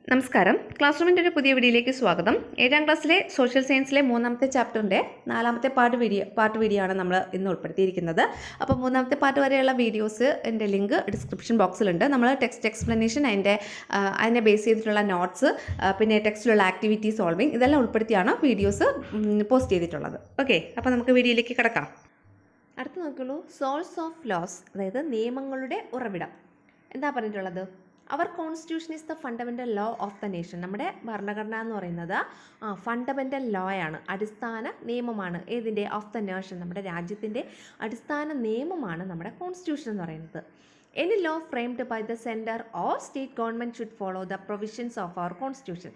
നമസ്കാരം. ക്ലാസ് റൂമിൻ്റെ ഒരു പുതിയ വീഡിയോയിലേക്ക് സ്വാഗതം. 7ാം ക്ലാസ്സിലെ സോഷ്യൽ സയൻസിലെ 3ാമത്തെ ചാപ്റ്ററിൻ്റെ 4ാമത്തെ പാർട്ട് വീഡിയോ ആണ് നമ്മൾ ഇന്ന് ഉൾപ്പെടുത്തിയിരിക്കുന്നത്. അപ്പോൾ 3ാമത്തെ പാർട്ട് വരെയുള്ള വീഡിയോസ് എൻ്റെ ലിങ്ക് ഡിസ്ക്രിപ്ഷൻ ബോക്സിലുണ്ട്. നമ്മൾ ടെക്സ്റ്റ് എക്സ്പ്ലനേഷൻ, അതിനെ ബേസ് ചെയ്തിട്ടുള്ള നോട്ട്സ്, പിന്നെ ടെക്സ്റ്റിലുള്ള ആക്ടിവിറ്റി സോൾവിങ്, ഇതെല്ലാം ഉൾപ്പെടുത്തിയാണ് വീഡിയോസ് പോസ്റ്റ് ചെയ്തിട്ടുള്ളത്. ഓക്കെ, അപ്പോൾ നമുക്ക് വീഡിയോയിലേക്ക് കിടക്കാം. അടുത്ത് നോക്കുള്ളൂ, സോഴ്സ് ഓഫ് ലോസ്, അതായത് നിയമങ്ങളുടെ ഉറവിടം. എന്താ പറഞ്ഞിട്ടുള്ളത്? അവർ constitution is the fundamental law of the nation. നമ്മുടെ ഭരണഘടന എന്ന് പറയുന്നത് ഫണ്ടമെൻ്റൽ ലോ ആണ്, അടിസ്ഥാന നിയമമാണ്. ഏതിൻ്റെ? ഓഫ് ദ നേഷൻ, നമ്മുടെ രാജ്യത്തിൻ്റെ അടിസ്ഥാന നിയമമാണ് നമ്മുടെ കോൺസ്റ്റിറ്റ്യൂഷൻ എന്ന് പറയുന്നത്. Any law framed by the centre or state government should follow the provisions of our constitution.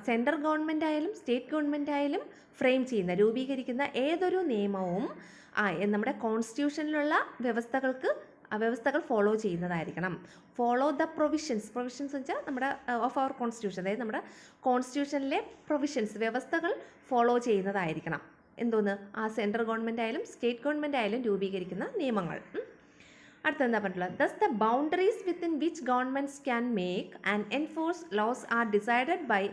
Central government ആയാലും സ്റ്റേറ്റ് ഗവൺമെൻറ് ആയാലും ഫ്രെയിം രൂപീകരിക്കുന്ന ഏതൊരു നിയമവും നമ്മുടെ കോൺസ്റ്റിറ്റ്യൂഷനിലുള്ള വ്യവസ്ഥകൾ ഫോളോ ചെയ്യുന്നതായിരിക്കണം. ഫോളോ ദ പ്രൊവിഷൻസ് എന്ന് വെച്ചാൽ നമ്മുടെ ഓഫ് അവർ കോൺസ്റ്റിറ്റ്യൂഷൻ, അതായത് നമ്മുടെ കോൺസ്റ്റിറ്റ്യൂഷനിലെ പ്രൊവിഷൻസ്, വ്യവസ്ഥകൾ ഫോളോ ചെയ്യുന്നതായിരിക്കണം. എന്തോന്ന്? സെൻട്രൽ ഗവൺമെൻറ് ആയാലും സ്റ്റേറ്റ് ഗവൺമെൻറ് ആയാലും രൂപീകരിക്കുന്ന നിയമങ്ങൾ. അടുത്തെന്താ പറഞ്ഞിട്ടുള്ളത്? Thus the boundaries within which governments can make and enforce laws are decided by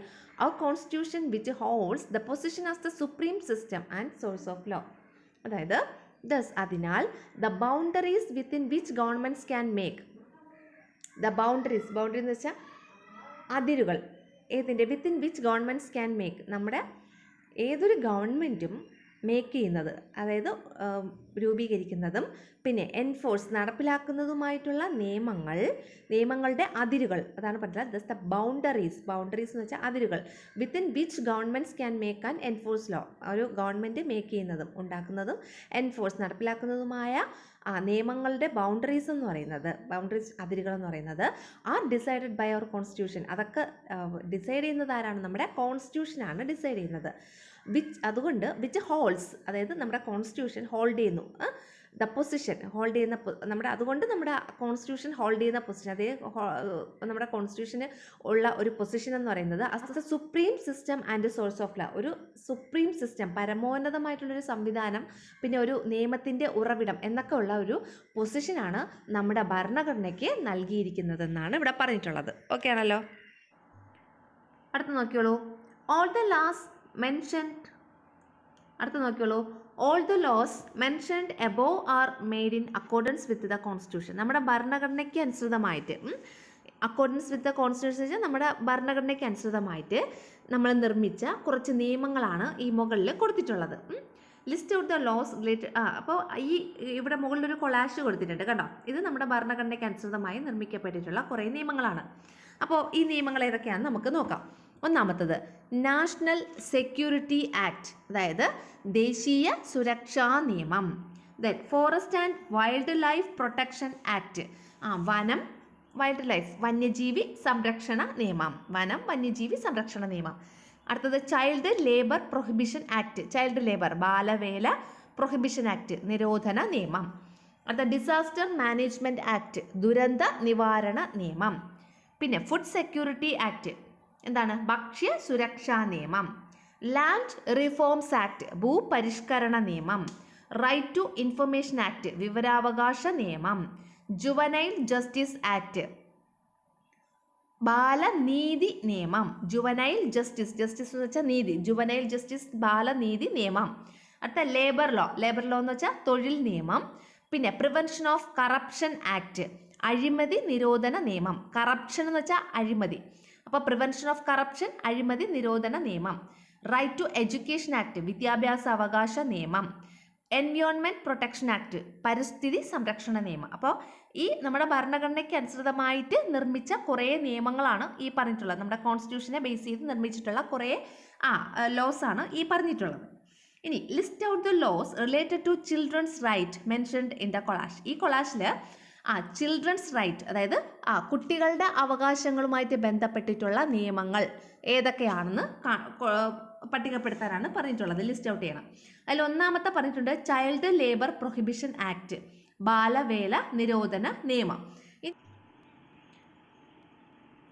our constitution which holds the position as the supreme system and source of law. അതായത് അതിനാൽ the boundaries within which governments can make, the boundary എന്ന് വെച്ചാൽ അതിരുകൾ. ഏതിൻ്റെ? Within which governments can make, നമ്മുടെ ഏതൊരു ഗവൺമെൻറ്റും make ചെയ്യുന്നത്, അതായത് രൂപീകരിക്കുന്നതും പിന്നെ എൻഫോഴ്സ് നടപ്പിലാക്കുന്നതുമായിട്ടുള്ള നിയമങ്ങളുടെ അതിരുകൾ, അതാണ് പറഞ്ഞത്. ദസ് ദ ബൗണ്ടറീസ് എന്ന് വെച്ചാൽ അതിരുകൾ. Within which governments can make and enforce law, ഒരു ഗവൺമെൻറ് മേക്ക് ചെയ്യുന്നതും ഉണ്ടാക്കുന്നതും എൻഫോഴ്സ് നടപ്പിലാക്കുന്നതുമായ നിയമങ്ങളുടെ ബൗണ്ടറീസ് അതിരുകൾ എന്ന് പറയുന്നത് are decided by our constitution. അതൊക്കെ ഡിസൈഡ് ചെയ്യുന്നത് ആരാണ്? നമ്മുടെ കോൺസ്റ്റിറ്റ്യൂഷനാണ് ഡിസൈഡ് ചെയ്യുന്നത്. അതുകൊണ്ട് വിച്ച് ഹോൾഡ്സ്, അതായത് നമ്മുടെ കോൺസ്റ്റിറ്റ്യൂഷൻ ഹോൾഡ് ചെയ്യുന്നു ദ പൊസിഷൻ, ഹോൾഡ് ചെയ്യുന്ന അതുകൊണ്ട് നമ്മുടെ കോൺസ്റ്റിറ്റ്യൂഷൻ ഹോൾഡ് ചെയ്യുന്ന പൊസിഷൻ, നമ്മുടെ കോൺസ്റ്റിറ്റ്യൂഷന് ഉള്ള ഒരു പൊസിഷൻ എന്ന് പറയുന്നത് as the supreme system and source of law, ഒരു സുപ്രീം സിസ്റ്റം, പരമോന്നതമായിട്ടുള്ളൊരു സംവിധാനം, പിന്നെ ഒരു നിയമത്തിൻ്റെ ഉറവിടം എന്നൊക്കെ ഉള്ള ഒരു പൊസിഷനാണ് നമ്മുടെ ഭരണഘടനയ്ക്ക് നൽകിയിരിക്കുന്നതെന്നാണ് ഇവിടെ പറഞ്ഞിട്ടുള്ളത്. ഓക്കെ ആണല്ലോ. അടുത്ത് നോക്കിയോളൂ, all the laws mentioned above are made in accordance with the constitution. നമ്മുടെ ഭരണഘടനയ്ക്ക് അനുസൃതമായിട്ട്, അക്കോർഡൻസ് വിത്ത് ദ കോൺസ്റ്റിറ്റ്യൂഷൻ വെച്ചാൽ നമ്മുടെ ഭരണഘടനയ്ക്ക് അനുസൃതമായിട്ട് നമ്മൾ നിർമ്മിച്ച കുറച്ച് നിയമങ്ങളാണ് ഈ മുകളിൽ കൊടുത്തിട്ടുള്ളത്. List out the laws related. അപ്പോൾ ഇവിടെ മുകളിലൊരു കൊളാഷ് കൊടുത്തിട്ടുണ്ട് കേട്ടോ. ഇത് നമ്മുടെ ഭരണഘടനയ്ക്ക് അനുസൃതമായി നിർമ്മിക്കപ്പെട്ടിട്ടുള്ള കുറേ നിയമങ്ങളാണ്. അപ്പോൾ ഈ നിയമങ്ങൾ ഏതൊക്കെയാണെന്ന് നമുക്ക് നോക്കാം. ഒന്നാമത്തത് നാഷണൽ സെക്യൂരിറ്റി ആക്ട്, അതായത് ദേശീയ സുരക്ഷാ നിയമം. Then forest and wild life protection act, വന്യജീവി സംരക്ഷണ നിയമം. അടുത്തത് ചൈൽഡ് ലേബർ പ്രൊഹിബിഷൻ ആക്ട്, ബാലവേല പ്രൊഹിബിഷൻ ആക്ട്, നിരോധന നിയമം. അടുത്ത ഡിസാസ്റ്റർ മാനേജ്മെൻറ്റ് ആക്ട്, ദുരന്ത നിവാരണ നിയമം. പിന്നെ ഫുഡ് സെക്യൂരിറ്റി ആക്ട്, എന്താണ്? ഭക്ഷ്യ സുരക്ഷാ നിയമം. ലാൻഡ് റിഫോംസ് ആക്ട്, ഭൂപരിഷ്കരണ നിയമം. റൈറ്റ് ടു ഇൻഫർമേഷൻ ആക്ട്, വിവരാവകാശ നിയമം. ജുവനൈൽ ജസ്റ്റിസ് ആക്ട്, ബാലനീതി നിയമം. ജുവനൈൽ ജസ്റ്റിസ് എന്ന് വെച്ചാൽ നീതി, ജുവനൈൽ ജസ്റ്റിസ് ബാലനീതി നിയമം. അടുത്ത ലേബർ ലോ എന്ന് വെച്ചാൽ തൊഴിൽ നിയമം. പിന്നെ പ്രിവെൻഷൻ ഓഫ് കറപ്ഷൻ ആക്ട്, അഴിമതി നിരോധന നിയമം. കറപ്ഷൻ എന്ന് വെച്ചാൽ അഴിമതി, അപ്പോൾ പ്രിവെൻഷൻ ഓഫ് കറപ്ഷൻ, അഴിമതി നിരോധന നിയമം. റൈറ്റ് ടു എഡ്യൂക്കേഷൻ ആക്ട്, വിദ്യാഭ്യാസ അവകാശ നിയമം. എൻവയോൺമെൻറ്റ് പ്രൊട്ടക്ഷൻ ആക്ട്, പരിസ്ഥിതി സംരക്ഷണ നിയമം. അപ്പോൾ ഈ നമ്മുടെ ഭരണഘടനയ്ക്ക് അനുസൃതമായിട്ട് നിർമ്മിച്ച കുറേ നിയമങ്ങളാണ് ഈ പറഞ്ഞിട്ടുള്ളത്. നമ്മുടെ കോൺസ്റ്റിറ്റ്യൂഷനെ ബേസ് ചെയ്ത് നിർമ്മിച്ചിട്ടുള്ള കുറേ ലോസ് ആണ് ഈ പറഞ്ഞിട്ടുള്ളത്. ഇനി list out the laws related to children's right mentioned in the collage. ഈ കൊളാഷിൽ ചിൽഡ്രൻസ് റൈറ്റ്, അതായത് കുട്ടികളുടെ അവകാശങ്ങളുമായിട്ട് ബന്ധപ്പെട്ടിട്ടുള്ള നിയമങ്ങൾ ഏതൊക്കെയാണെന്ന് പട്ടികപ്പെടുത്താനാണ് പറഞ്ഞിട്ടുള്ളത്. ലിസ്റ്റ് ഔട്ട് ചെയ്യണം. അതിൽ ഒന്നാമത്തെ പറഞ്ഞിട്ടുണ്ട് ചൈൽഡ് ലേബർ പ്രൊഹിബിഷൻ ആക്ട്, ബാലവേല നിരോധന നിയമം.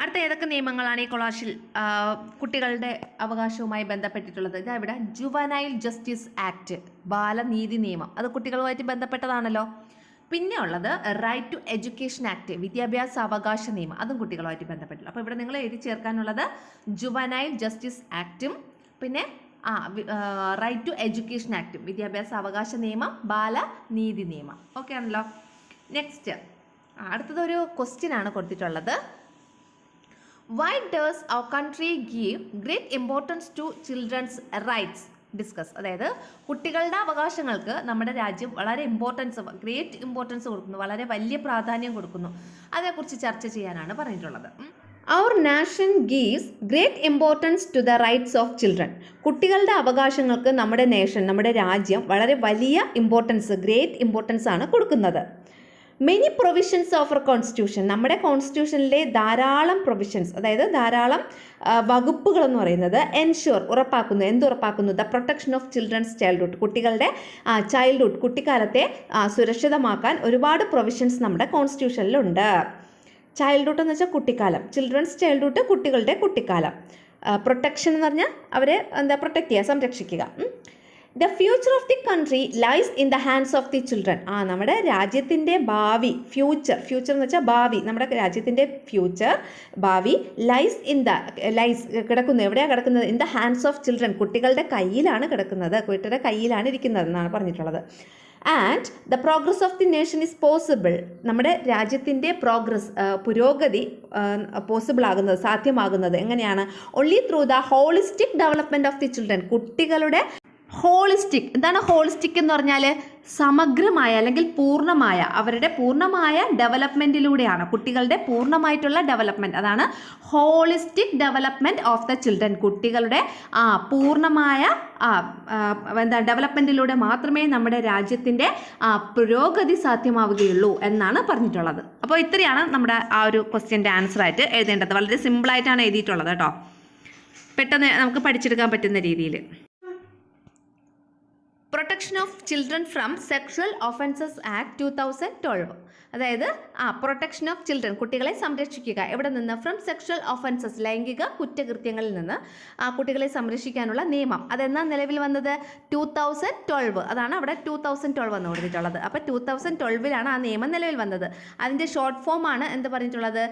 അടുത്ത ഏതൊക്കെ നിയമങ്ങളാണ് ഈ കൊളാഷിൽ കുട്ടികളുടെ അവകാശവുമായി ബന്ധപ്പെട്ടിട്ടുള്ളത്? ഇതാ ഇവിടെ ജുവനൈൽ ജസ്റ്റിസ് ആക്ട്, ബാലനീതി നിയമം. അത് കുട്ടികളുമായിട്ട് ബന്ധപ്പെട്ടതാണല്ലോ. പിന്നെ ഉള്ളത് റൈറ്റ് ടു എഡ്യൂക്കേഷൻ ആക്ട്, വിദ്യാഭ്യാസ അവകാശ നിയമം, അതും കുട്ടികളുമായിട്ട് ബന്ധപ്പെട്ടില്ല. അപ്പോൾ ഇവിടെ നിങ്ങൾ എഴുതി ചേർക്കാനുള്ളത് ജുവനൈൽ ജസ്റ്റിസ് ആക്റ്റും പിന്നെ റൈറ്റ് ടു എഡ്യൂക്കേഷൻ ആക്ടും, വിദ്യാഭ്യാസ അവകാശ നിയമം, ബാലനീതി നിയമം. ഓക്കെ ആണല്ലോ. നെക്സ്റ്റ് അടുത്തതൊരു ക്വസ്റ്റ്യൻ ആണ് കൊടുത്തിട്ടുള്ളത്. Why does our country give great importance to children's rights? Discuss. അതായത് കുട്ടികളുടെ അവകാശങ്ങൾക്ക് നമ്മുടെ രാജ്യം വളരെ ഗ്രേറ്റ് ഇമ്പോർട്ടൻസ് കൊടുക്കുന്നു, വളരെ വലിയ പ്രാധാന്യം കൊടുക്കുന്നു. അതേക്കുറിച്ച് ചർച്ച ചെയ്യാനാണ് പറഞ്ഞിട്ടുള്ളത്. Our nation gives great importance to the rights of children. കുട്ടികളുടെ അവകാശങ്ങൾക്ക് നമ്മുടെ രാജ്യം വളരെ വലിയ ഗ്രേറ്റ് ഇമ്പോർട്ടൻസ് ആണ് കൊടുക്കുന്നത്. Many provisions of our constitution, നമ്മുടെ കോൺസ്റ്റിറ്റ്യൂഷനിലെ ധാരാളം പ്രൊവിഷൻസ്, അതായത് ധാരാളം വകുപ്പുകൾ എന്ന് പറയുന്നത് എൻഷുർ ഉറപ്പാക്കുന്നു the protection of children's childhood, കുട്ടികളുടെ കുട്ടിക്കാലത്തെ സുരക്ഷിതമാക്കാൻ ഒരുപാട് പ്രൊവിഷൻസ് നമ്മുടെ കോൺസ്റ്റിറ്റ്യൂഷനിലുണ്ട്. ചൈൽഡ്ഹുഡ് എന്ന് വെച്ചാൽ കുട്ടിക്കാലം, ചിൽഡ്രൻസ് ചൈൽഡ്ഹുഡ് കുട്ടികളുടെ കുട്ടിക്കാലം, പ്രൊട്ടക്ഷൻ എന്ന് പറഞ്ഞാൽ അവരെ പ്രൊട്ടക്റ്റ് ചെയ്യുക, സംരക്ഷിക്കുക. The future of the country lies in the hands of the children. നമ്മുടെ രാജ്യത്തിൻ്റെ ഭാവി, ഫ്യൂച്ചർ എന്ന് വെച്ചാൽ ഭാവി, നമ്മുടെ രാജ്യത്തിൻ്റെ ഭാവി കിടക്കുന്നത്, എവിടെയാണ് കിടക്കുന്നത്? In the hands of children, കുട്ടികളുടെ കയ്യിലാണ് ഇരിക്കുന്നത് എന്നാണ് പറഞ്ഞിട്ടുള്ളത്. And the progress of the nation is possible, നമ്മുടെ രാജ്യത്തിൻ്റെ പുരോഗതി സാധ്യമാകുന്നത് എങ്ങനെയാണ്? Only through the holistic development of the children, കുട്ടികളുടെ എന്താണ് ഹോളിസ്റ്റിക് എന്ന് പറഞ്ഞാൽ? സമഗ്രമായ അല്ലെങ്കിൽ അവരുടെ പൂർണ്ണമായ ഡെവലപ്മെൻറ്റിലൂടെയാണ്, കുട്ടികളുടെ പൂർണ്ണമായിട്ടുള്ള ഡെവലപ്മെൻറ്റ്, അതാണ് holistic development of the children. കുട്ടികളുടെ പൂർണ്ണമായ ഡെവലപ്മെൻറ്റിലൂടെ മാത്രമേ നമ്മുടെ രാജ്യത്തിൻ്റെ പുരോഗതി സാധ്യമാവുകയുള്ളൂ എന്നാണ് പറഞ്ഞിട്ടുള്ളത്. അപ്പോൾ ഇത്രയാണ് നമ്മുടെ ആ ഒരു ക്വസ്റ്റ്യൻ്റെ ആൻസറായിട്ട് എഴുതേണ്ടത്. വളരെ സിമ്പിളായിട്ടാണ് എഴുതിയിട്ടുള്ളത് കേട്ടോ, പെട്ടെന്ന് നമുക്ക് പഠിച്ചെടുക്കാൻ പറ്റുന്ന രീതിയിൽ. Protection of children from sexual offences act 2012, അതായത് പ്രൊട്ടക്ഷൻ ഓഫ് ചിൽഡ്രൻ, കുട്ടികളെ സംരക്ഷിക്കുക, എവിടെ നിന്ന്? ഫ്രം സെക്ഷൽ ഒഫൻസസ്, ലൈംഗിക കുറ്റകൃത്യങ്ങളിൽ നിന്ന് കുട്ടികളെ സംരക്ഷിക്കാനുള്ള നിയമം. അതെന്നാ നിലവിൽ വന്നത്? 2012, അതാണ് അവിടെ 2012 എന്ന് കൊടുത്തിട്ടുള്ളത്. അപ്പോൾ 2012 ആ നിയമം നിലവിൽ വന്നത്. അതിൻ്റെ ഷോർട്ട് ഫോം ആണ് എന്ത് പറഞ്ഞിട്ടുള്ളത്?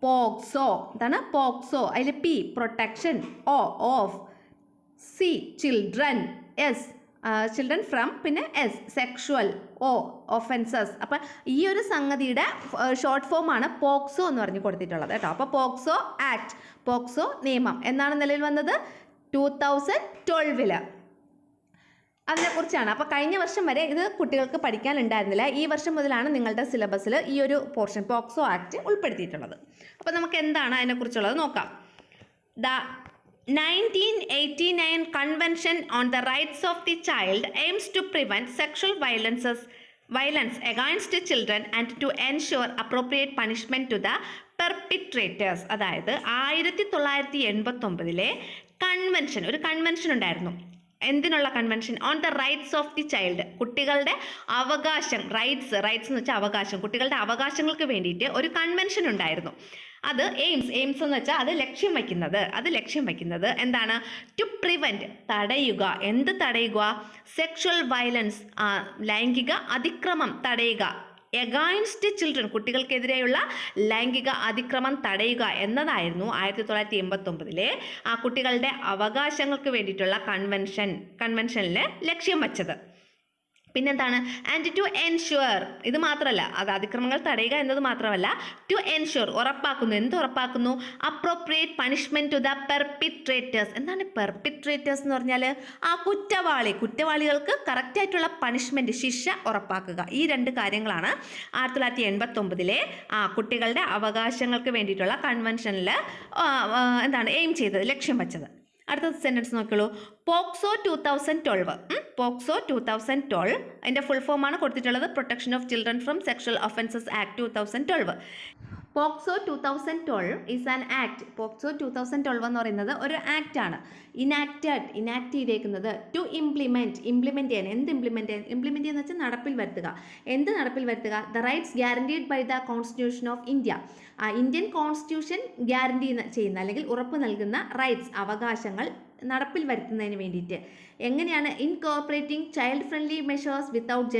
പോക്സോ. എന്താണ് പോക്സോ? അതിൽ P protection, O of, C children, S children from, പിന്നെ എസ് സെക്ഷുവൽ, ഒ ഒഫൻസസ്. അപ്പം ഈ ഒരു സംഗതിയുടെ ഷോർട്ട് ഫോം ആണ് പോക്സോ എന്ന് പറഞ്ഞ് കൊടുത്തിട്ടുള്ളത് കേട്ടോ. അപ്പോൾ പോക്സോ ആക്ട്, പോക്സോ നിയമം എന്നാണ് നിലവിൽ വന്നത്? 2012. അതിനെക്കുറിച്ചാണ്. അപ്പോൾ കഴിഞ്ഞ വർഷം വരെ ഇത് കുട്ടികൾക്ക് പഠിക്കാനുണ്ടായിരുന്നില്ല. ഈ വർഷം മുതലാണ് നിങ്ങളുടെ സിലബസിൽ ഈ ഒരു പോർഷൻ പോക്സോ ആക്ട് ഉൾപ്പെടുത്തിയിട്ടുള്ളത്. അപ്പോൾ നമുക്ക് എന്താണ് അതിനെക്കുറിച്ചുള്ളത് നോക്കാം. 1989 Convention on the Rights of the Child aims to prevent sexual violence against children and to ensure appropriate punishment to the perpetrators. അതായത് 1989 കൺവെൻഷൻ, ഒരു കൺവെൻഷൻ ഉണ്ടായിരുന്നു. എന്തിനുള്ള convention? On the rights of the child, കുട്ടികളുടെ അവകാശം, rights എന്ന് വെച്ചാൽ അവകാശം, കുട്ടികളുടെ അവകാശങ്ങൾക്ക് വേണ്ടിയിട്ട് ഒരു കൺവെൻഷൻ ഉണ്ടായിരുന്നു. അത് എയിംസ് എന്ന് വെച്ചാൽ അത് ലക്ഷ്യം വയ്ക്കുന്നത് എന്താണ്? ടു പ്രിവെൻറ്റ്, തടയുക. എന്ത് തടയുക? സെക്ഷൽ വയലൻസ്, ലൈംഗിക അതിക്രമം തടയുക. എഗൈൻസ്റ്റ് ചിൽഡ്രൻ, കുട്ടികൾക്കെതിരെയുള്ള ലൈംഗിക അതിക്രമം തടയുക എന്നതായിരുന്നു 1989 ആ കുട്ടികളുടെ അവകാശങ്ങൾക്ക് വേണ്ടിയിട്ടുള്ള കൺവെൻഷനിൽ ലക്ഷ്യം വച്ചത്. പിന്നെന്താണ്? ആൻഡ് ടു എൻഷുവർ, ഇത് മാത്രമല്ല, അത് അതിക്രമങ്ങൾ തടയുക എന്നത് മാത്രമല്ല, ടു എൻഷുർ ഉറപ്പാക്കുന്നു. എന്ത് ഉറപ്പാക്കുന്നു? Appropriate punishment to the perpetrators. എന്താണ് പെർപിട്രേറ്റേഴ്സ് എന്ന് പറഞ്ഞാൽ? ആ കുറ്റവാളികൾക്ക് കറക്റ്റായിട്ടുള്ള പണിഷ്മെന്റ്, ശിക്ഷ ഉറപ്പാക്കുക. ഈ രണ്ട് കാര്യങ്ങളാണ് 1989 കുട്ടികളുടെ അവകാശങ്ങൾക്ക് വേണ്ടിയിട്ടുള്ള കൺവെൻഷനിൽ എയിം ചെയ്തത്, ലക്ഷ്യം വെച്ചത്. അടുത്ത സെൻറ്റൻസ് നോക്കിയുള്ളൂ. പോക്സോ 2012. പോക്സോ 2012 അതിൻ്റെ ഫുൾ ഫോമാണ് കൊടുത്തിട്ടുള്ളത്. Protection of children from sexual offences act 2012. POCSO 2012 is an act. POCSO 2012 എന്ന് പറയുന്നത് ഒരു ആക്ട് ആണ്. ഇനാക്ട് ചെയ്തേക്കുന്നത് ടു ഇംപ്ലിമെൻറ്റ് ചെയ്യാൻ. എന്ത് ഇംപ്ലിമെൻറ്റ് ചെയ്യുന്ന വെച്ചാൽ നടപ്പിൽ വരുത്തുക. എന്ത് നടപ്പിൽ വരുത്തുക? The rights guaranteed by the constitution of India. Indian constitution guarantee ചെയ്യുന്ന അല്ലെങ്കിൽ ഉറപ്പ് നൽകുന്ന റൈറ്റ്സ്, അവകാശങ്ങൾ നടപ്പിൽ വരുത്തുന്നതിന് വേണ്ടിയിട്ട്. എങ്ങനെയാണ്? Incorporating child friendly measures without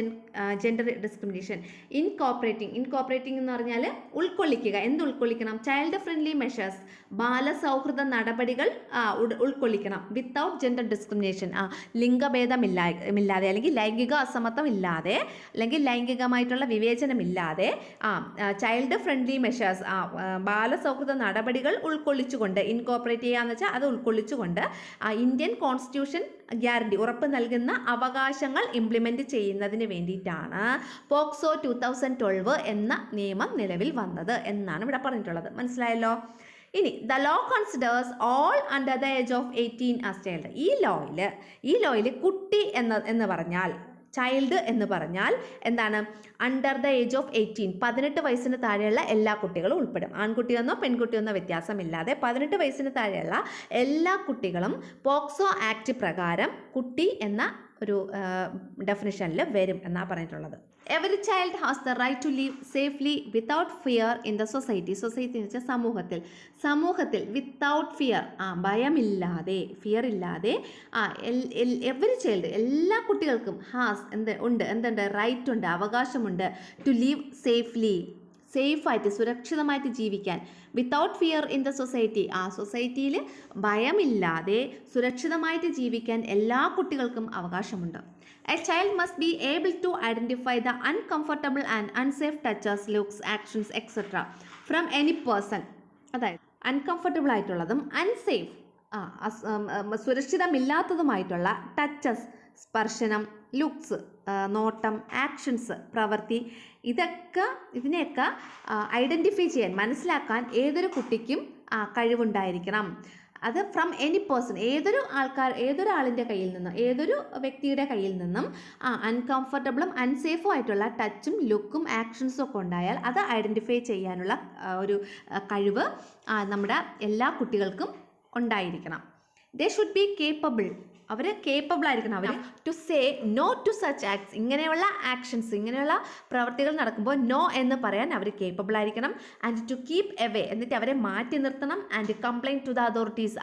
gender discrimination. Incorporating എന്ന് പറഞ്ഞാൽ ഉൾക്കൊള്ളിക്കുക. എന്ത് ഉൾക്കൊള്ളിക്കണം? ചൈൽഡ് ഫ്രണ്ട്ലി മെഷേഴ്സ്, ബാലസൗഹൃദ നടപടികൾ ഉൾക്കൊള്ളിക്കണം. വിത്തൗട്ട് ജെൻഡർ ഡിസ്ക്രിമിനേഷൻ, ലിംഗഭേദമില്ലാതെ അല്ലെങ്കിൽ ലൈംഗിക അസമത്വം ഇല്ലാതെ അല്ലെങ്കിൽ ലൈംഗികമായിട്ടുള്ള വിവേചനമില്ലാതെ ചൈൽഡ് ഫ്രണ്ട്ലി മെഷേഴ്സ്, ബാലസൗഹൃദ നടപടികൾ ഉൾക്കൊള്ളിച്ചുകൊണ്ട്, ഇൻകോപ്പറേറ്റ് ചെയ്യാന്ന് വെച്ചാൽ അത് ഉൾക്കൊള്ളിച്ചുകൊണ്ട് ഇന്ത്യൻ കോൺസ്റ്റിറ്റ്യൂഷൻ ഗ്യാരണ്ടി ഉറപ്പ് നൽകുന്ന അവകാശങ്ങൾ ഇംപ്ലിമെൻറ്റ് ചെയ്യുന്നതിന് വേണ്ടിയിട്ടാണ് പോക്സോ 2012 എന്ന നിയമം നിലവിൽ വന്നത് എന്നാണ് ഇവിടെ പറഞ്ഞിട്ടുള്ളത്. മനസ്സിലായല്ലോ? ഇനി the law considers all under the age of 18 as child. ഈ ലോയിൽ കുട്ടി എന്ന് പറഞ്ഞാൽ, ചൈൽഡ് എന്ന് പറഞ്ഞാൽ എന്താണ്? അണ്ടർ ദ ഏജ് ഓഫ് 18, 18 വയസ്സിന് താഴെയുള്ള എല്ലാ കുട്ടികളും ഉൾപ്പെടും. ആൺകുട്ടിയെന്നോ പെൺകുട്ടിയെന്നോ വ്യത്യാസമില്ലാതെ 18 വയസ്സിന് താഴെയുള്ള എല്ലാ കുട്ടികളും പോക്സോ ആക്ട് പ്രകാരം കുട്ടി എന്ന ഒരു ഡെഫിനിഷനിൽ വരും എന്നാണ് പറഞ്ഞിട്ടുള്ളത്. Every child has the right to live safely without fear in the society. Society എന്ന് വെച്ചാൽ സമൂഹത്തിൽ വിത്തൗട്ട് ഫിയർ, ഭയമില്ലാതെ, ഫിയർ ഇല്ലാതെ എവറി ചൈൽഡ്, എല്ലാ കുട്ടികൾക്കും എന്തുണ്ട്? റൈറ്റ് ഉണ്ട്, അവകാശമുണ്ട്. ടു ലീവ് സേഫ്ലി, സേഫായിട്ട് സുരക്ഷിതമായിട്ട് ജീവിക്കാൻ. Without fear in the society, സൊസൈറ്റിയിൽ ഭയമില്ലാതെ സുരക്ഷിതമായിട്ട് ജീവിക്കാൻ എല്ലാ കുട്ടികൾക്കും അവകാശമുണ്ട്. A child must be able to identify the uncomfortable and unsafe touches, looks, actions etcetera from any person. അതായത് അൺകംഫർട്ടബിൾ ആയിട്ടുള്ളതും അൺസേഫ്, സുരക്ഷിതമില്ലാത്തതുമായിട്ടുള്ള ടച്ചസ്, സ്പർശനം, ലുക്സ്, നോട്ടം, ആക്ഷൻസ്, പ്രവൃത്തി, ഇതിനെയൊക്കെ ഐഡൻറ്റിഫൈ ചെയ്യാൻ, മനസ്സിലാക്കാൻ ഏതൊരു കുട്ടിക്കും കഴിവുണ്ടായിരിക്കണം. അത് ഫ്രം എനി പേഴ്സൺ, ഏതൊരാളിൻ്റെ കയ്യിൽ നിന്നും, ഏതൊരു വ്യക്തിയുടെ കയ്യിൽ നിന്നും അൺകംഫർട്ടബിളും അൺസേഫും ആയിട്ടുള്ള ടച്ചും ലുക്കും ആക്ഷൻസും ഒക്കെ ഉണ്ടായാൽ അത് ഐഡൻറ്റിഫൈ ചെയ്യാനുള്ള ഒരു കഴിവ് നമ്മുടെ എല്ലാ കുട്ടികൾക്കും ഉണ്ടായിരിക്കണം. ദേ ഷുഡ് ബി കേപ്പബിൾ, അവർ കേപ്പബിൾ ആയിരിക്കണം. അവർ to say no to such acts, ഇങ്ങനെയുള്ള ആക്ഷൻസ്, ഇങ്ങനെയുള്ള പ്രവർത്തികൾ നടക്കുമ്പോൾ നോ എന്ന് പറയാൻ അവർ കേപ്പബിൾ ആയിരിക്കണം. ആൻഡ് ടു കീപ് എവേ, എന്നിട്ട് അവരെ മാറ്റി നിർത്തണം. And complaint to the authorities,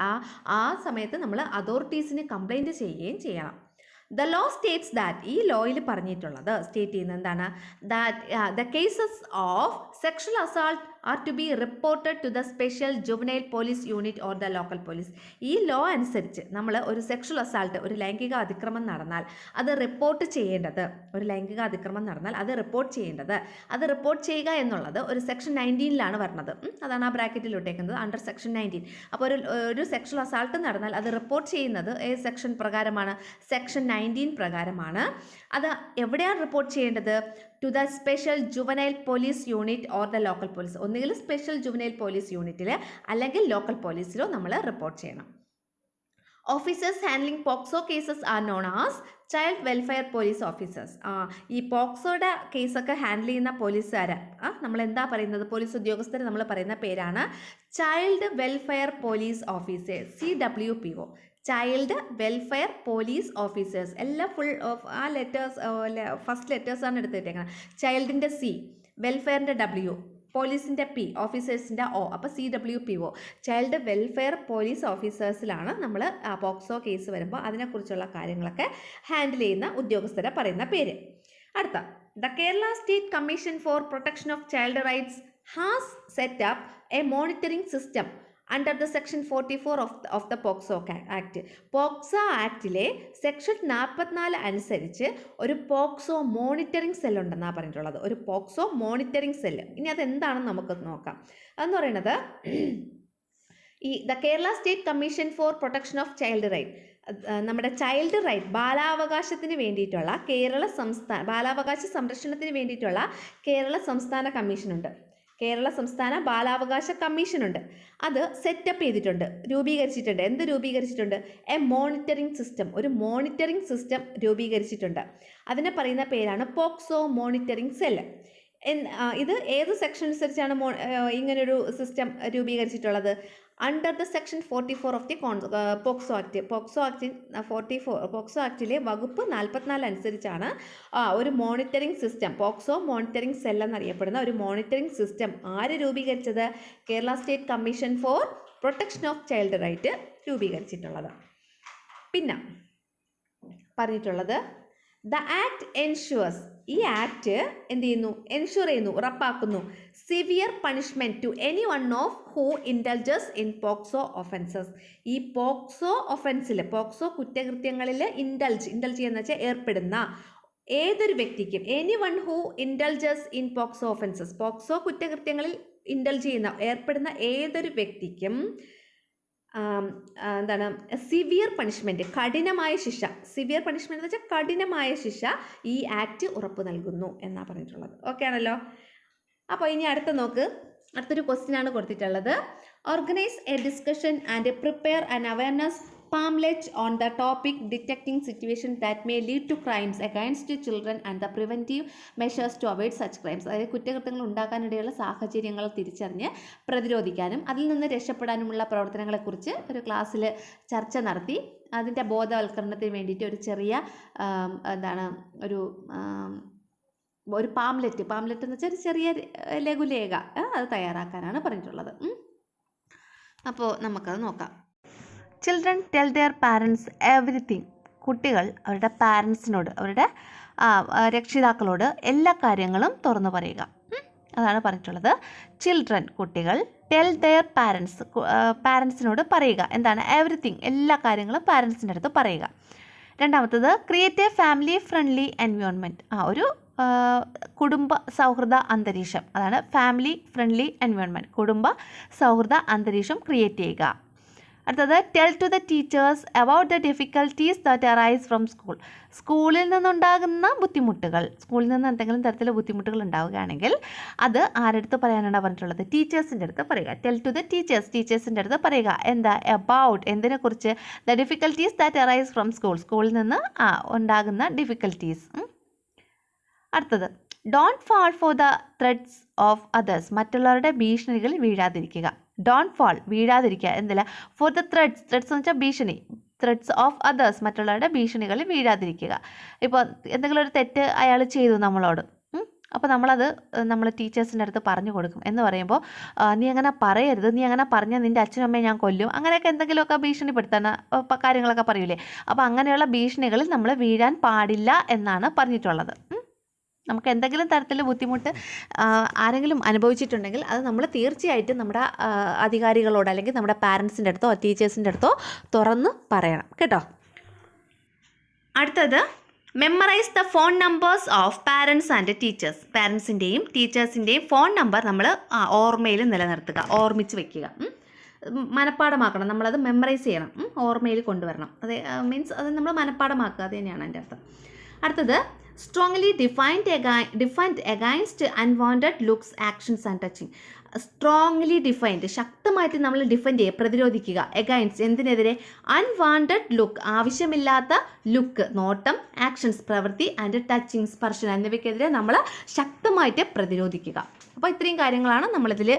ആ സമയത്ത് നമ്മൾ അതോറിറ്റീസിന് കംപ്ലൈൻറ്റ് ചെയ്യുകയും ചെയ്യണം. ദ ലോ സ്റ്റേറ്റ്സ് ദാറ്റ്, ഈ ലോയിൽ പറഞ്ഞിട്ടുള്ളത്, സ്റ്റേറ്റ് ചെയ്യുന്നത് എന്താണ്? That the cases of sexual assault are to be reported to the special juvenile police unit or the local police. ഈ ലോ അനുസരിച്ച് നമ്മൾ ഒരു സെക്ഷൽ അസാൾട്ട്, ഒരു ലൈംഗിക അതിക്രമം നടന്നാൽ അത് റിപ്പോർട്ട് ചെയ്യേണ്ടത്, അത് റിപ്പോർട്ട് ചെയ്യുക എന്നുള്ളത് ഒരു സെക്ഷൻ 19 വരുന്നത്. അതാണ് ആ ബ്രാക്കറ്റിൽ ഇട്ടേക്കുന്നത്, അണ്ടർ സെക്ഷൻ 19. അപ്പോൾ ഒരു സെക്ഷൽ അസാൾട്ട് നടന്നാൽ അത് റിപ്പോർട്ട് ചെയ്യുന്നത് ഏത് സെക്ഷൻ പ്രകാരമാണ്? സെക്ഷൻ 19 പ്രകാരമാണ്. അത് എവിടെയാണ് റിപ്പോർട്ട് ചെയ്യേണ്ടത്? To the special juvenile police unit or the local police. ഒന്നുകിൽ സ്പെഷ്യൽ ജുവനൈൽ പോലീസ് യൂണിറ്റിൽ അല്ലെങ്കിൽ ലോക്കൽ പോലീസിലോ നമ്മൾ റിപ്പോർട്ട് ചെയ്യണം. Officers handling POCSO cases are known as child welfare police officers. ഈ പോക്സോയുടെ കേസൊക്കെ ഹാൻഡിൽ ചെയ്യുന്ന പോലീസുകാരെ നമ്മൾ എന്താ പറയുന്നത്? പോലീസ് ഉദ്യോഗസ്ഥരെ നമ്മൾ പറയുന്ന പേരാണ് child welfare police officers, CWPO. Child welfare police officers. എല്ലാം ഫുൾ ആ ലെറ്റേഴ്സ്, ഫസ്റ്റ് ലെറ്റേഴ്സാണ് എടുത്തിട്ടേക്കുന്നത്. ചൈൽഡിൻ്റെ C, വെൽഫെയറിൻ്റെ W, പോലീസിൻ്റെ P, ഓഫീസേഴ്സിൻ്റെ O. അപ്പോൾ CWPO, ചൈൽഡ് വെൽഫെയർ പോലീസ് ഓഫീസേഴ്സിലാണ് നമ്മൾ പോക്സോ കേസ് വരുമ്പോൾ അതിനെക്കുറിച്ചുള്ള കാര്യങ്ങളൊക്കെ ഹാൻഡിൽ ചെയ്യുന്ന ഉദ്യോഗസ്ഥരെ പറയുന്ന പേര്. അടുത്ത, the Kerala state commission for protection of child rights has set up a monitoring system under the section 44 of the POCSO act. POCSO ആക്ടിലെ സെക്ഷൻ 44 അനുസരിച്ച് ഒരു പോക്സോ മോണിറ്ററിംഗ് സെൽ ഉണ്ടെന്നാണ് പറഞ്ഞിട്ടുള്ളത്. ഒരു പോക്സോ മോണിറ്ററിംഗ് സെല്ല്. ഇനി അതെന്താണെന്ന് നമുക്ക് നോക്കാം. അതെന്ന് പറയുന്നത് the Kerala state commission for protection of child right, നമ്മുടെ ചൈൽഡ് റൈറ്റ്, ബാലാവകാശത്തിന് വേണ്ടിയിട്ടുള്ള ബാലാവകാശ സംരക്ഷണത്തിന് വേണ്ടിയിട്ടുള്ള കേരള സംസ്ഥാന കമ്മീഷനുണ്ട്. കേരള സംസ്ഥാന ബാലാവകാശ കമ്മീഷനുണ്ട്. അത് സെറ്റപ്പ് ചെയ്തിട്ടുണ്ട്, രൂപീകരിച്ചിട്ടുണ്ട്. എന്ത് രൂപീകരിച്ചിട്ടുണ്ട്? എ മോണിറ്ററിംഗ് സിസ്റ്റം, ഒരു മോണിറ്ററിംഗ് സിസ്റ്റം രൂപീകരിച്ചിട്ടുണ്ട്. അതിനെ പറയുന്ന പേരാണ് പോക്സോ മോണിറ്ററിംഗ് സെല്ല്. ഇത് ഏത് സെക്ഷൻ അനുസരിച്ചാണ് ഇങ്ങനൊരു സിസ്റ്റം രൂപീകരിച്ചിട്ടുള്ളത്? Under the section 44 of the POCSO act. POCSO ആക്ടിലെ വകുപ്പ് 44 അനുസരിച്ചാണ് ഒരു monitoring system, POCSO monitoring cell എന്നറിയപ്പെടുന്ന ഒരു മോണിറ്ററിംഗ് സിസ്റ്റം ആര് രൂപീകരിച്ചത്? Kerala state commission for protection of child right രൂപീകരിച്ചിട്ടുള്ളത്. പിന്നെ പറഞ്ഞിട്ടുള്ളത് ദ ആക്ട് എൻഷ്യൂർസ് ഈ ആക്ട് എന്ത് ചെയ്യുന്നു, എൻഷുർ ചെയ്യുന്നു, ഉറപ്പാക്കുന്നു severe punishment to any one of who indulges in POCSO offences. ഈ പോക്സോ ഒഫൻസിൽ, പോക്സോ കുറ്റകൃത്യങ്ങളിൽ ഇൻഡൽജ് ചെയ്യുന്ന വെച്ചാൽ ഏർപ്പെടുന്ന ഏതൊരു വ്യക്തിക്കും, any one who indulges in POCSO offences, POCSO കുറ്റകൃത്യങ്ങളിൽ ഇൻഡൽജ് ചെയ്യുന്ന, ഏർപ്പെടുന്ന ഏതൊരു വ്യക്തിക്കും എന്താണ് സിവിയർ പണിഷ്മെൻറ്റ്, കഠിനമായ ശിക്ഷ, സിവിയർ പണിഷ്മെൻറ്റ് എന്ന് വെച്ചാൽ കഠിനമായ ശിക്ഷ ഈ ആക്ട് ഉറപ്പ് നൽകുന്നു എന്നാണ് പറഞ്ഞിട്ടുള്ളത്. ഓക്കെ ആണല്ലോ. അപ്പോൾ ഇനി അടുത്തൊരു ക്വസ്റ്റ്യൻ ആണ് കൊടുത്തിട്ടുള്ളത്. Organise a discussion and prepare an awareness pamphlet on the topic detecting situation that may lead to crimes against children and the preventive measures to avoid such crimes. അതായത് കുറ്റകൃത്യങ്ങൾ ഉണ്ടാക്കാനിടയുള്ള സാഹചര്യങ്ങൾ തിരിച്ചറിഞ്ഞ് പ്രതിരോധിക്കാനും അതിൽ നിന്ന് രക്ഷപ്പെടാനുമുള്ള പ്രവർത്തനങ്ങളെക്കുറിച്ച് ഒരു ക്ലാസ്സിൽ ചർച്ച നടത്തി അതിൻ്റെ ബോധവൽക്കരണത്തിന് വേണ്ടിയിട്ട് ഒരു ചെറിയ ഒരു പാംലെറ്റ് എന്ന് വെച്ചാൽ ഒരു ചെറിയ ലഘുലേഖ അത് തയ്യാറാക്കാനാണ് പറഞ്ഞിട്ടുള്ളത്. അപ്പോൾ നമുക്കത് നോക്കാം. Children tell their parents everything. കുട്ടികൾ അവരുടെ പാരൻസിനോട്, അവരുടെ രക്ഷിതാക്കളോട് എല്ലാ കാര്യങ്ങളും തുറന്നു പറയുക. അതാണ് പറഞ്ഞിട്ടുള്ളത്. ചിൽഡ്രൻ കുട്ടികൾ, ടെൽ ദെയർ പാരൻസിനോട് പറയുക. എന്താണ്? എവറിത്തിങ്, എല്ലാ കാര്യങ്ങളും പാരൻസിൻ്റെ അടുത്ത് പറയുക. രണ്ടാമത്തത് create A family friendly environment. ഒരു കുടുംബ സൗഹൃദ അന്തരീക്ഷം, അതാണ് ഫാമിലി ഫ്രണ്ട്ലി എൻവയോൺമെൻറ്റ്, കുടുംബ സൗഹൃദ അന്തരീക്ഷം ക്രിയേറ്റ് ചെയ്യുക. അടുത്തത് tell to the teachers about the difficulties that arise from school. സ്കൂളിൽ നിന്നുണ്ടാകുന്ന ബുദ്ധിമുട്ടുകൾ, സ്കൂളിൽ നിന്ന് എന്തെങ്കിലും തരത്തിലുള്ള ബുദ്ധിമുട്ടുകൾ ഉണ്ടാവുകയാണെങ്കിൽ അത് ആരടുത്ത് പറയാനാണ് പറഞ്ഞിട്ടുള്ളത്? ടീച്ചേഴ്സിൻ്റെ അടുത്ത് പറയുക. ടെൽ ടു ദ ടീച്ചേഴ്സിൻ്റെ അടുത്ത് പറയുക. എന്താ? അബൌട്ട്, എന്തിനെക്കുറിച്ച്? The difficulties that arise from school, സ്കൂളിൽ നിന്ന് ഉണ്ടാകുന്ന ഡിഫിക്കൽട്ടീസ്. അടുത്തത് don't fall for the threats of others. മറ്റുള്ളവരുടെ ഭീഷണികളിൽ വീഴാതിരിക്കുക. Don't fall, വീഴാതിരിക്കുക. എന്തില്ല? ഫോർ ദ ത്രെഡ്സ് എന്ന് വെച്ചാൽ ഭീഷണി. ത്രെഡ്സ് ഓഫ് അതേഴ്സ്, മറ്റുള്ളവരുടെ ഭീഷണികളിൽ വീഴാതിരിക്കുക. ഇപ്പോൾ എന്തെങ്കിലും ഒരു തെറ്റ് അയാൾ ചെയ്തു നമ്മളോട്, അപ്പോൾ നമ്മൾ ടീച്ചേഴ്സിൻ്റെ അടുത്ത് പറഞ്ഞു കൊടുക്കും. എന്ന് പറയുമ്പോൾ നീ അങ്ങനെ പറയരുത്, നീ അങ്ങനെ പറഞ്ഞാൽ നിൻ്റെ അച്ഛനും അമ്മയെ ഞാൻ കൊല്ലും, അങ്ങനെയൊക്കെ എന്തെങ്കിലുമൊക്കെ ഭീഷണിപ്പെടുത്താൻ കാര്യങ്ങളൊക്കെ പറയൂലേ. അപ്പോൾ അങ്ങനെയുള്ള ഭീഷണികളിൽ നമ്മൾ വീഴാൻ പാടില്ല എന്നാണ് പറഞ്ഞിട്ടുള്ളത്. നമുക്ക് എന്തെങ്കിലും തരത്തിൽ ബുദ്ധിമുട്ട് ആരെങ്കിലും അനുഭവിച്ചിട്ടുണ്ടെങ്കിൽ അത് നമ്മൾ തീർച്ചയായിട്ടും നമ്മുടെ അധികാരികളോട് അല്ലെങ്കിൽ നമ്മുടെ പാരൻസിൻ്റെ അടുത്തോ ടീച്ചേഴ്സിൻ്റെ അടുത്തോ തുറന്ന് പറയണം കേട്ടോ. അടുത്തത് memorise the phone numbers of parents and teachers. പാരൻസിൻ്റെയും ടീച്ചേഴ്സിൻ്റെയും ഫോൺ നമ്പർ നമ്മൾ ഓർമ്മയിൽ നിലനിർത്തുക, ഓർമ്മിച്ച് വയ്ക്കുക, മനഃപ്പാടമാക്കണം. നമ്മളത് മെമ്മറൈസ് ചെയ്യണം, ഓർമ്മയിൽ കൊണ്ടുവരണം. അത് മീൻസ് അത് നമ്മൾ മനഃപ്പാടമാക്കുക, അത് തന്നെയാണ് അതിൻ്റെ അർത്ഥം. അടുത്തത് strongly defined against unwanted looks, actions and touching. Strongly defined, ശക്തമായിട്ട് നമ്മൾ ഡിഫെൻഡ് ചെയ്യുക, പ്രതിരോധിക്കുക. അഗൈൻസ്റ്റ്, എന്തിനെതിരെ? അൺവാണ്ടഡ് ലുക്ക്, ആവശ്യമില്ലാത്ത ലുക്ക്, നോട്ടം, ആക്ഷൻസ്, പ്രവൃത്തി, ആൻഡ് ടച്ചിങ്, സ്പർശനം എന്നിവയ്ക്കെതിരെ നമ്മൾ ശക്തമായിട്ട് പ്രതിരോധിക്കുക. അപ്പോൾ ഇത്രയും കാര്യങ്ങളാണ് നമ്മളിതിൽ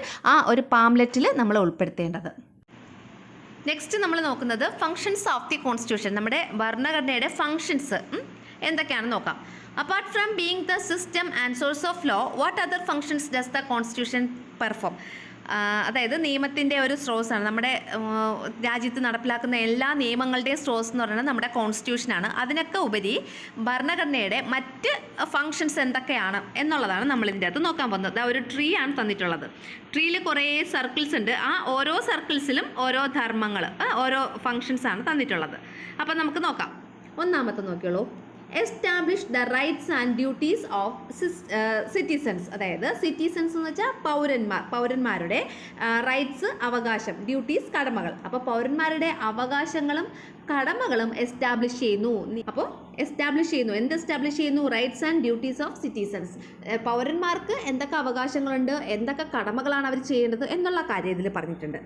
ഒരു പാംലെറ്റിൽ നമ്മൾ ഉൾപ്പെടുത്തേണ്ടത്. നെക്സ്റ്റ് നമ്മൾ നോക്കുന്നത് ഫങ്ഷൻസ് ഓഫ് ദി കോൺസ്റ്റിറ്റ്യൂഷൻ. നമ്മുടെ ഭരണഘടനയുടെ ഫങ്ഷൻസ് എന്തൊക്കെയാണെന്ന് നോക്കാം. Apart from being the system and source of law, what other functions does the constitution perform? അതായത് നിയമത്തിൻ്റെ ഒരു സ്രോതസ്സാണ്. നമ്മുടെ രാജ്യത്ത് നടപ്പിലാക്കുന്ന എല്ലാ നിയമങ്ങളുടെയും സ്രോതസ് എന്ന് പറയുന്നത് നമ്മുടെ കോൺസ്റ്റിറ്റ്യൂഷനാണ്. അതിനൊക്കെ ഉപരി ഭരണഘടനയുടെ മറ്റ് ഫങ്ഷൻസ് എന്തൊക്കെയാണ് എന്നുള്ളതാണ് നമ്മളിതിൻ്റെ അകത്ത് നോക്കാൻ പോകുന്നത്. ഒരു ട്രീ ആണ് തന്നിട്ടുള്ളത്. ട്രീയിൽ കുറേ സർക്കിൾസ് ഉണ്ട്. ഓരോ സർക്കിൾസിലും ഓരോ ധർമ്മങ്ങൾ, ഓരോ ഫങ്ഷൻസാണ് തന്നിട്ടുള്ളത്. അപ്പം നമുക്ക് നോക്കാം. ഒന്നാമത്തെ നോക്കിയോളൂ. Establish the rights and duties of citizens. അതായത് സിറ്റിസൺസ് എന്ന് വെച്ചാൽ പൗരന്മാരുടെ റൈറ്റ്സ്, അവകാശം, ഡ്യൂട്ടീസ്, കടമകൾ. അപ്പോൾ പൗരന്മാരുടെ അവകാശങ്ങളും കടമകളും എസ്റ്റാബ്ലിഷ് ചെയ്യുന്നു. അപ്പോൾ എസ്റ്റാബ്ലിഷ് ചെയ്യുന്നു, എന്ത് എസ്റ്റാബ്ലിഷ് ചെയ്യുന്നു? Rights and duties of citizens. പൗരന്മാർക്ക് എന്തൊക്കെ അവകാശങ്ങളുണ്ട്, എന്തൊക്കെ കടമകളാണ് അവർ ചെയ്യേണ്ടത് എന്നുള്ള കാര്യം ഇതിൽ പറഞ്ഞിട്ടുണ്ട്.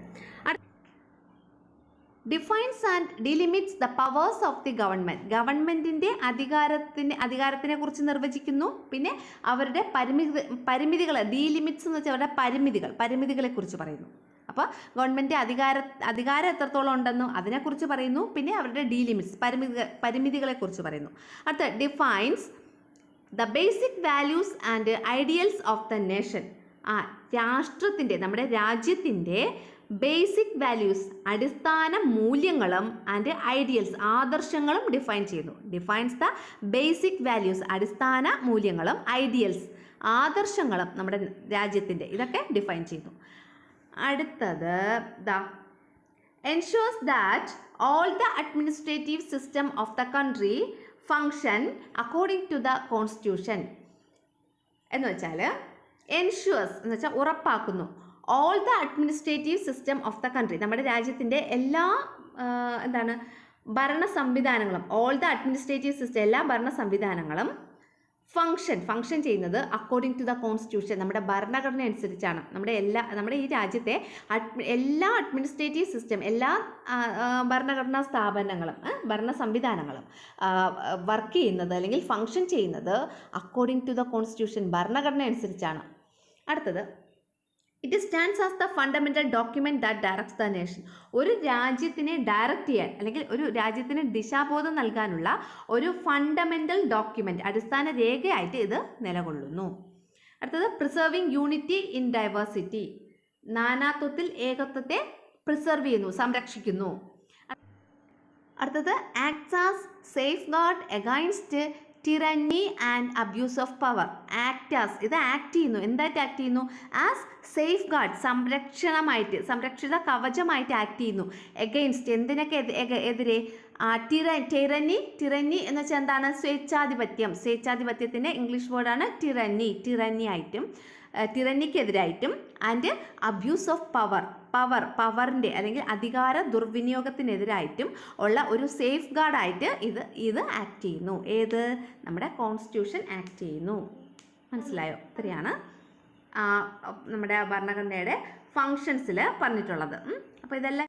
Defines and delimits the powers of the government. ഗവൺമെൻറ്റിൻ്റെ അധികാരത്തിനെ കുറിച്ച് നിർവചിക്കുന്നു. പിന്നെ അവരുടെ പരിമിതികൾ, ഡിലിമിറ്റ്സ് എന്ന് വെച്ചാൽ അവരുടെ പരിമിതികളെക്കുറിച്ച് പറയുന്നു. അപ്പോൾ ഗവൺമെൻറ് അധികാരം എത്രത്തോളം ഉണ്ടെന്നോ അതിനെക്കുറിച്ച് പറയുന്നു. പിന്നെ അവരുടെ ഡിലിമിറ്റ്സ്, പരിമിതികളെക്കുറിച്ച് പറയുന്നു. അടുത്ത defines the basic values and ideals of the nation. രാഷ്ട്രത്തിൻ്റെ, നമ്മുടെ രാജ്യത്തിൻ്റെ ബേസിക് വാല്യൂസ് അടിസ്ഥാന മൂല്യങ്ങളും ആൻഡ് ഐഡിയൽസ് ആദർശങ്ങളും ഡിഫൈൻ ചെയ്യുന്നു. ഡിഫൈൻസ് ദ ബേസിക് വാല്യൂസ് അടിസ്ഥാന മൂല്യങ്ങളും ഐഡിയൽസ് ആദർശങ്ങളും നമ്മുടെ രാജ്യത്തിൻ്റെ ഇതൊക്കെ ഡിഫൈൻ ചെയ്യുന്നു. അടുത്തത് ensures that all the administrative system of the country function according to the constitution. എന്ന് വെച്ചാൽ എൻഷുവേഴ്സ് എന്ന് വെച്ചാൽ ഉറപ്പാക്കുന്നു all the administrative system of the country നമ്മുടെ രാജ്യത്തിൻ്റെ എല്ലാ ഭരണ സംവിധാനങ്ങളും ഓൾ ദ അഡ്മിനിസ്ട്രേറ്റീവ് സിസ്റ്റം എല്ലാ ഭരണ സംവിധാനങ്ങളും ഫങ്ഷൻ ചെയ്യുന്നത് അക്കോർഡിംഗ് ടു ദ കോൺസ്റ്റിറ്റ്യൂഷൻ നമ്മുടെ ഭരണഘടന അനുസരിച്ചാണ്. നമ്മുടെ ഈ രാജ്യത്തെ എല്ലാ അഡ്മിനിസ്ട്രേറ്റീവ് സിസ്റ്റം എല്ലാ ഭരണഘടനാ സ്ഥാപനങ്ങളും ഭരണ സംവിധാനങ്ങളും വർക്ക് ചെയ്യുന്നത് അല്ലെങ്കിൽ ഫങ്ഷൻ ചെയ്യുന്നത് അക്കോർഡിംഗ് ടു ദ കോൺസ്റ്റിറ്റ്യൂഷൻ ഭരണഘടന അനുസരിച്ചാണ്. അടുത്തത് it stands as the fundamental document that directs the nation. ഒരു രാജ്യത്തിനെ ഡയറക്റ്റ് ചെയ്യാൻ അല്ലെങ്കിൽ ഒരു രാജ്യത്തിന് ദിശാബോധം നൽകാനുള്ള ഒരു ഫണ്ടമെൻ്റൽ ഡോക്യുമെൻറ്റ് അടിസ്ഥാന രേഖയായിട്ട് ഇത് നിലകൊള്ളുന്നു. അടുത്തത് പ്രിസർവിങ് യൂണിറ്റി ഇൻ ഡൈവേഴ്സിറ്റി. നാനാത്വത്തിൽ ഏകത്വത്തെ പ്രിസർവ് ചെയ്യുന്നു, സംരക്ഷിക്കുന്നു. അടുത്തത് acts as safe guard against ടിറനി and abuse of power. ഇത് ആക്ട് ചെയ്യുന്നു. എന്തായിട്ട് ആക്ട് ചെയ്യുന്നു? ആസ് സേഫ് ഗാർഡ് സംരക്ഷിത കവചമായിട്ട് ആക്ട് ചെയ്യുന്നു. എഗെയിൻസ്റ്റ് എന്തിനൊക്കെ എതിരെ? ടിറനി എന്ന് വെച്ചാൽ എന്താണ്? സ്വേച്ഛാധിപത്യത്തിൻ്റെ ഇംഗ്ലീഷ് വേർഡാണ് ടിറന്നിക്കെതിരായിട്ടും ആൻഡ് അബ്യൂസ് ഓഫ് പവറിൻ്റെ അല്ലെങ്കിൽ അധികാര ദുർവിനിയോഗത്തിനെതിരായിട്ടും ഉള്ള ഒരു സേഫ് ഗാർഡായിട്ട് ഇത് ആക്ട് ചെയ്യുന്നു. നമ്മുടെ കോൺസ്റ്റിറ്റ്യൂഷൻ ആക്ട് ചെയ്യുന്നു. മനസ്സിലായോ? ഇത്രയാണ് നമ്മുടെ ഭരണഘടനയുടെ ഫങ്ഷൻസിൽ പറഞ്ഞിട്ടുള്ളത്. അപ്പോൾ ഇതെല്ലാം